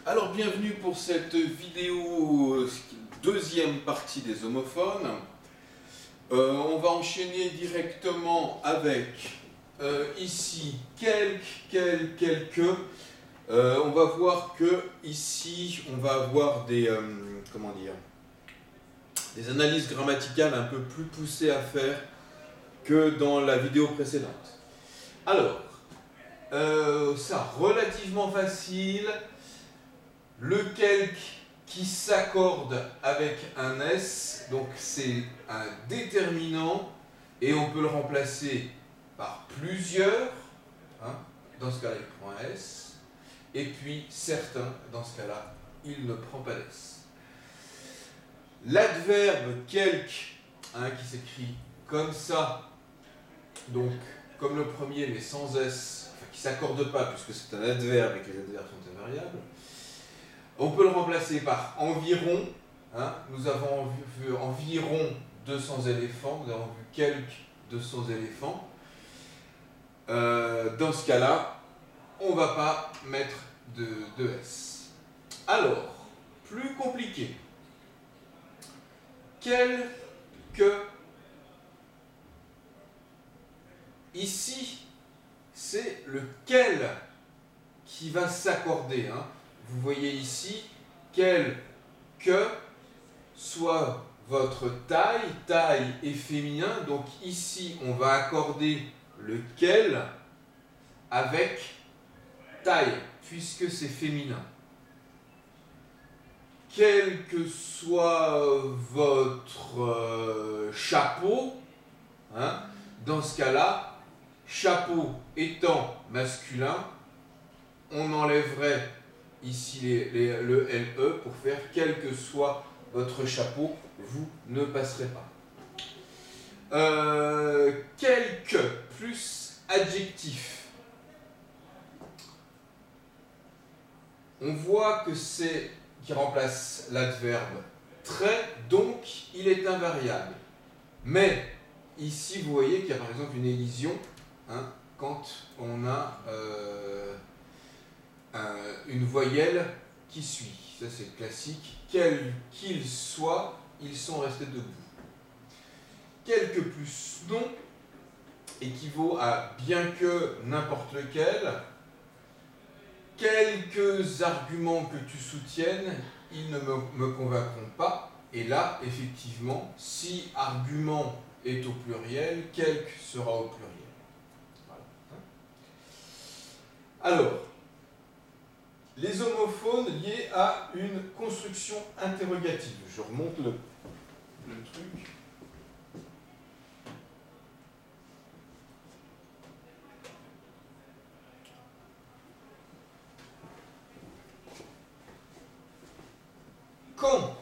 Alors bienvenue pour cette vidéo, deuxième partie des homophones. On va enchaîner directement avec ici quelques. On va voir que ici on va avoir des des analyses grammaticales un peu plus poussées à faire que dans la vidéo précédente. Alors, ça relativement facile. Le quelque qui s'accorde avec un S, donc c'est un déterminant et on peut le remplacer par plusieurs, hein, dans ce cas-là il prend un S, et puis certains, dans ce cas-là, il ne prend pas d'S. L'adverbe quelque, hein, qui s'écrit comme ça, donc comme le premier mais sans S, enfin, qui ne s'accorde pas puisque c'est un adverbe et que les adverbes sont invariables. On peut le remplacer par environ, hein. Nous avons vu environ 200 éléphants, nous avons vu quelques 200 éléphants. Dans ce cas-là, on ne va pas mettre de S. Alors, plus compliqué. Quelque. Ici, c'est le quel qui va s'accorder, hein. Vous voyez ici, quel que soit votre taille, taille est féminin, donc ici on va accorder le quel avec taille, puisque c'est féminin. Quel que soit votre chapeau, hein, dans ce cas-là, chapeau étant masculin, on enlèverait ici le LE pour faire quel que soit votre chapeau, vous ne passerez pas. Quelque plus adjectif. On voit que c'est qui remplace l'adverbe très, donc il est invariable. Mais ici vous voyez qu'il y a par exemple une élision, hein, quand on a une voyelle qui suit. Ça c'est classique. Quel qu'il soit, ils sont restés debout. Quelque plus non équivaut à bien que n'importe lequel. Quelques arguments que tu soutiennes, ils ne me convaincront pas. Et là, effectivement, si argument est au pluriel, quelque sera au pluriel. Voilà. Alors, les homophones liés à une construction interrogative. Je remonte le truc. Quand,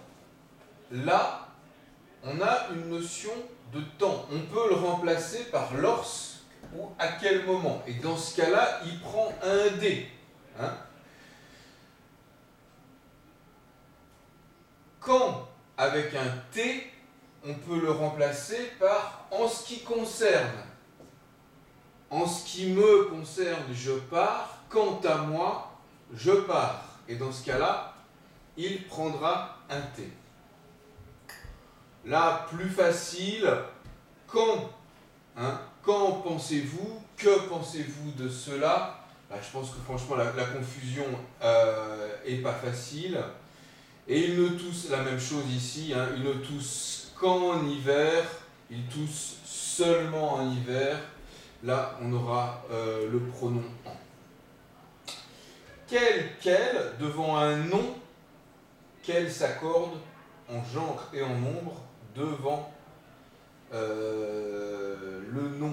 là, on a une notion de temps, on peut le remplacer par lorsque ou à quel moment. Et dans ce cas-là, il prend un D. Hein. Quand, avec un T, on peut le remplacer par en ce qui concerne. En ce qui me concerne, je pars. Quant à moi, je pars. Et dans ce cas-là, il prendra un T. Là, plus facile. Quand, hein, quand pensez-vous? Que pensez-vous de cela? Là, je pense que franchement, la confusion est pas facile. Et ils ne toussent la même chose ici, hein, ils ne toussent qu'en hiver, ils toussent seulement en hiver. Là, on aura le pronom en. Quel devant un nom, quel s'accorde en genre et en nombre devant le nom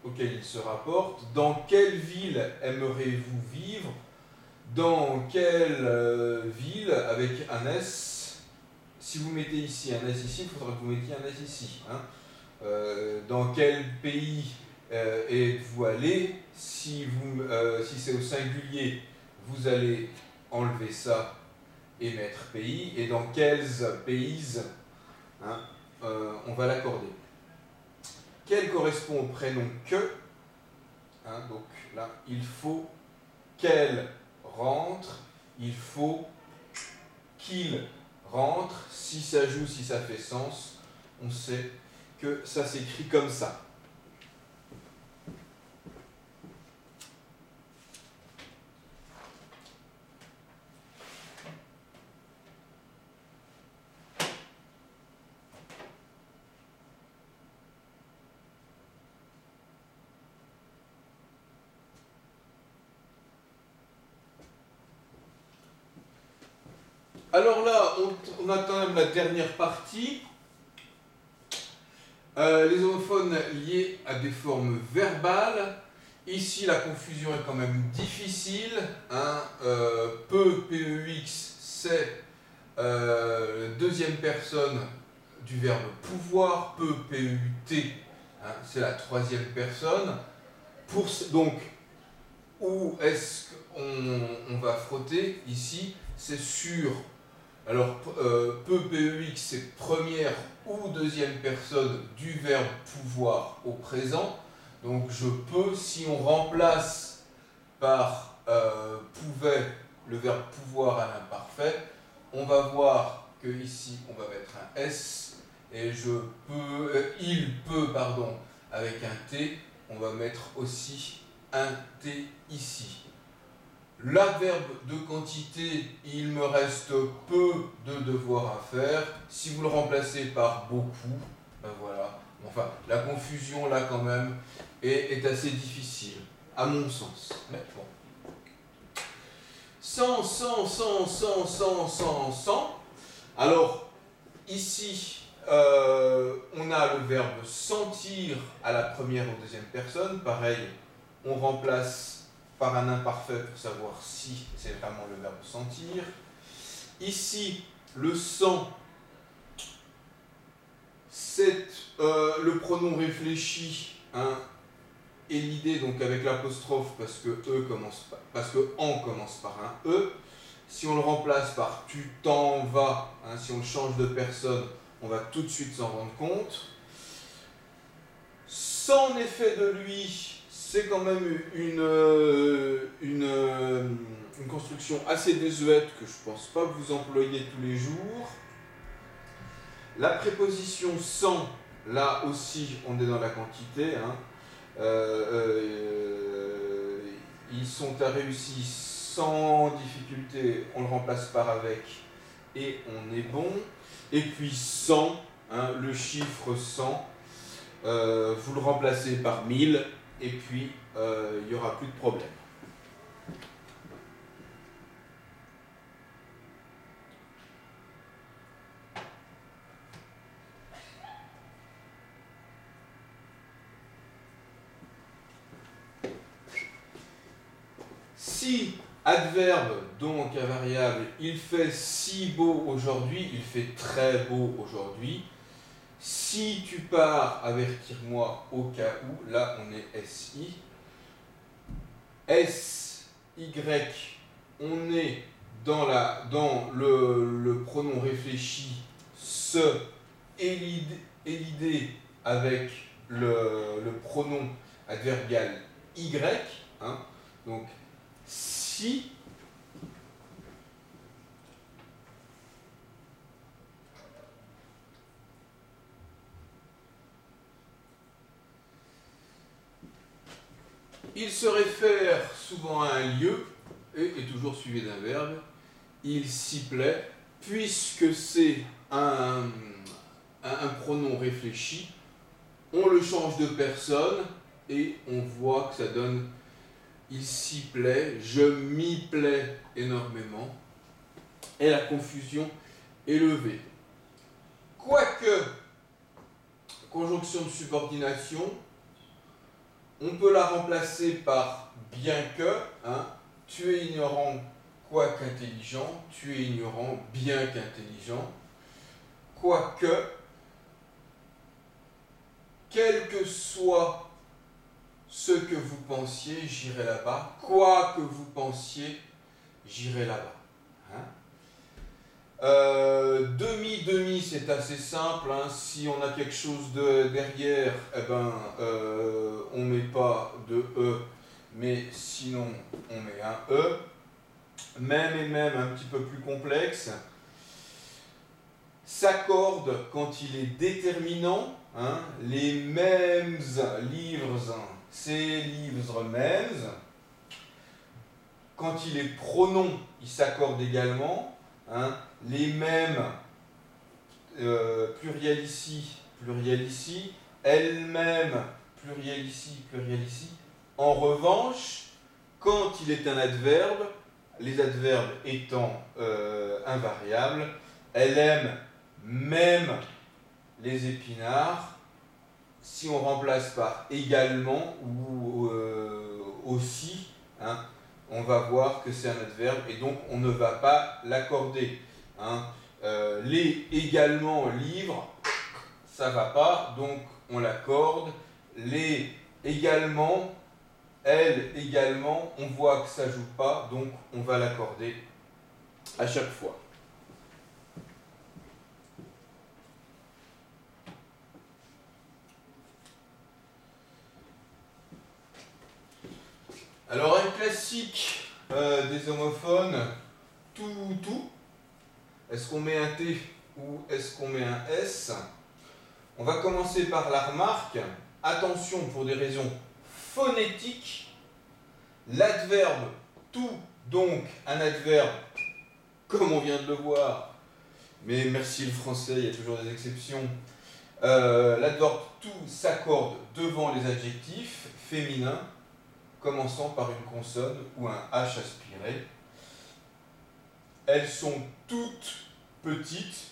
auquel il se rapporte. Dans quelle ville aimeriez-vous vivre? Dans quelle ville avec un S? Si vous mettez ici un S ici, il faudra que vous mettiez un S ici. Hein. Dans quel pays êtes-vous allé? Si c'est au singulier, vous allez enlever ça et mettre pays. Et dans quels pays, hein, on va l'accorder. Quel correspond au prénom que? Hein, donc là, il faut qu'elle rentre il faut qu'il rentre. Si ça joue, si ça fait sens, on sait que ça s'écrit comme ça. Alors là, on a quand même la dernière partie. Les homophones liés à des formes verbales. Ici, la confusion est quand même difficile. Hein. PEX, c'est deuxième personne du verbe pouvoir. PEUT, hein, c'est la troisième personne. Donc, où est-ce qu'on va frotter ici? C'est sur... Alors, PEX, c'est première ou deuxième personne du verbe pouvoir au présent. Donc, je peux, si on remplace par pouvait le verbe pouvoir à l'imparfait, on va voir que ici, on va mettre un S, et il peut, pardon, avec un T, on va mettre aussi un T ici. L'adverbe de quantité, il me reste peu de devoirs à faire. Si vous le remplacez par beaucoup, ben voilà. Enfin, la confusion là quand même est assez difficile, à mon sens. Mais bon. Sans. Alors, ici, on a le verbe sentir à la première ou deuxième personne. Pareil, on remplace par un imparfait pour savoir si c'est vraiment le verbe sentir. Ici, le sang, c'est le pronom réfléchi, hein, et l'idée donc avec l'apostrophe parce que en commence par un E. Si on le remplace par tu t'en vas, hein, si on le change de personne, on va tout de suite s'en rendre compte. Sans effet de lui, c'est quand même une construction assez désuète que je ne pense pas que vous employez tous les jours. La préposition sans, là aussi, on est dans la quantité. Hein. Ils sont à réussir sans difficulté, on le remplace par avec et on est bon. Et puis 100, hein, le chiffre 100, vous le remplacez par 1000 et puis il n'y aura plus de problème. Si adverbe, donc invariable, il fait si beau aujourd'hui, il fait très beau aujourd'hui. Si tu pars, avertir-moi au cas où, là on est SI. SY, on est dans le pronom réfléchi, se, et l'idée avec le pronom adverbial Y. Hein, donc, si il se réfère souvent à un lieu et est toujours suivi d'un verbe. Il s'y plaît, puisque c'est un pronom réfléchi, on le change de personne et on voit que ça donne il s'y plaît, je m'y plais énormément, et la confusion est levée. Quoique, conjonction de subordination, on peut la remplacer par bien que, hein, tu es ignorant quoique intelligent, tu es ignorant bien qu'intelligent, quoique, quel que soit ce que vous pensiez, j'irai là-bas, quoi que vous pensiez, j'irai là-bas. Hein. Demi, c'est assez simple, hein. Si on a quelque chose derrière, eh ben, on ne met pas de E, mais sinon on met un E. même et même un petit peu plus complexe, s'accorde quand il est déterminant, hein, les mêmes livres, ces livres mêmes. Quand il est pronom, il s'accorde également, hein, les mêmes pluriel ici, elle-même, pluriel ici. En revanche, quand il est un adverbe, les adverbes étant invariables, elle aime même les épinards, si on remplace par également ou aussi, hein, on va voir que c'est un adverbe et donc on ne va pas l'accorder. Hein. Les également livres, ça va pas, donc on l'accorde. Les également, elle également, on voit que ça joue pas, donc on va l'accorder à chaque fois. Alors un classique des homophones, tout. Est-ce qu'on met un T ou est-ce qu'on met un S? On va commencer par la remarque. Attention, pour des raisons phonétiques, l'adverbe tout, donc un adverbe, comme on vient de le voir, mais merci le français, il y a toujours des exceptions, l'adverbe tout s'accorde devant les adjectifs féminins, commençant par une consonne ou un H aspiré. Elles sont toutes petites.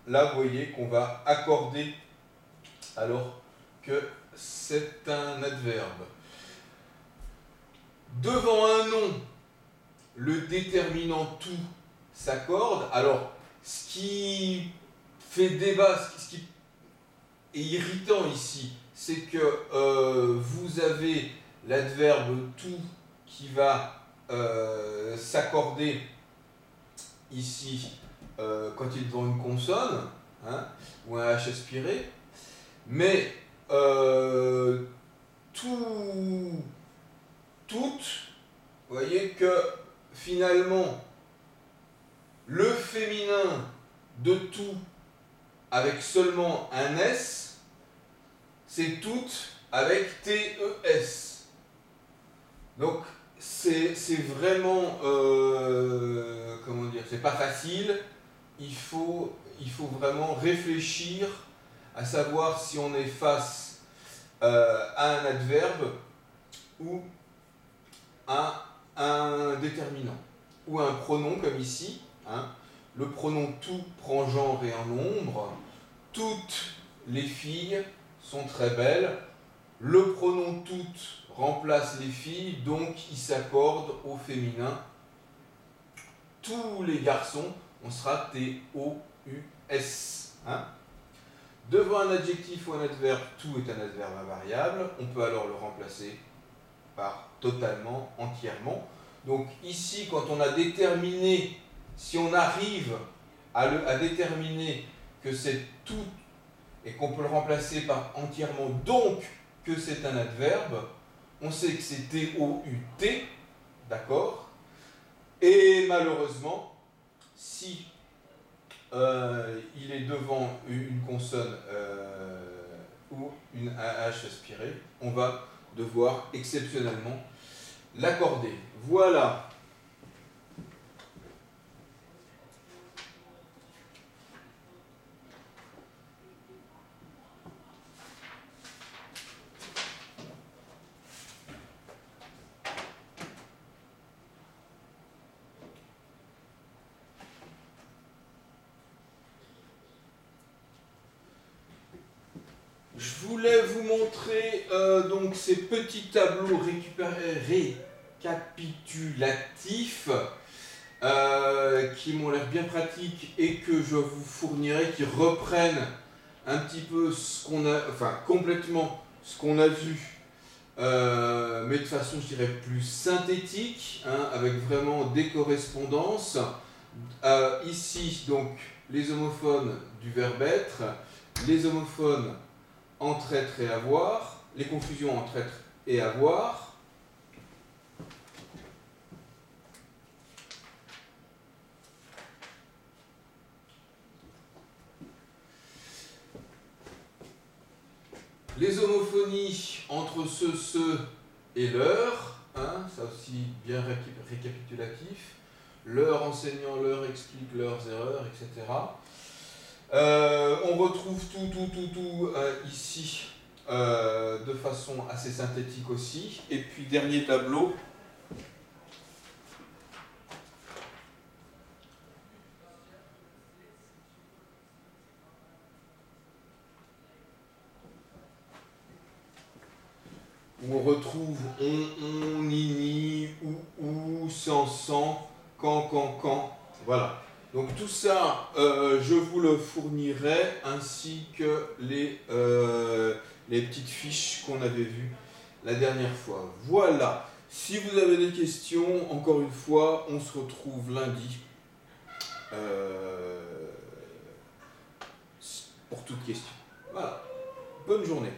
Là, vous voyez qu'on va accorder alors que c'est un adverbe. Devant un nom, le déterminant tout s'accorde. Alors, ce qui fait débat, ce qui est irritant ici, c'est que vous avez l'adverbe tout qui va s'accorder ici quand il est devant une consonne, hein, ou un H aspiré, mais toutes, vous voyez que finalement le féminin de tout avec seulement un S, c'est toutes avec TES. Donc c'est vraiment, comment dire, c'est pas facile. Il faut vraiment réfléchir à savoir si on est face à un adverbe ou à un déterminant ou à un pronom comme ici. Hein. Le pronom tout prend genre et en nombre. Toutes les filles sont très belles. Le pronom toutes remplace les filles, donc il s'accorde au féminin. Tous les garçons, on sera T-O-U-S. Hein. Devant un adjectif ou un adverbe, tout est un adverbe invariable. On peut alors le remplacer par totalement, entièrement. Donc ici, quand on a déterminé, si on arrive à déterminer que c'est tout et qu'on peut le remplacer par entièrement, donc que c'est un adverbe, on sait que c'est T-O-U-T, d'accord? Et malheureusement, si il est devant une consonne ou un H aspiré, on va devoir exceptionnellement l'accorder. Voilà. Je voulais vous montrer donc ces petits tableaux récapitulatifs qui m'ont l'air bien pratiques et que je vous fournirai, qui reprennent un petit peu ce qu'on a, enfin complètement ce qu'on a vu, mais de façon, je dirais, plus synthétique, hein, avec vraiment des correspondances. Ici, donc, les homophones du verbe être, les homophones entre être et avoir, les confusions entre être et avoir. l'homonie entre ce et l'heure, hein, ça aussi bien récapitulatif. L'heure enseignant, l'heure explique leurs erreurs, etc. On retrouve tout ici de façon assez synthétique aussi. Et puis dernier tableau. Où on retrouve on, ni, ou, sans, quand. Voilà. Donc tout ça, je vous le fournirai, ainsi que les petites fiches qu'on avait vues la dernière fois. Voilà. Si vous avez des questions, encore une fois, on se retrouve lundi pour toute question. Voilà. Bonne journée.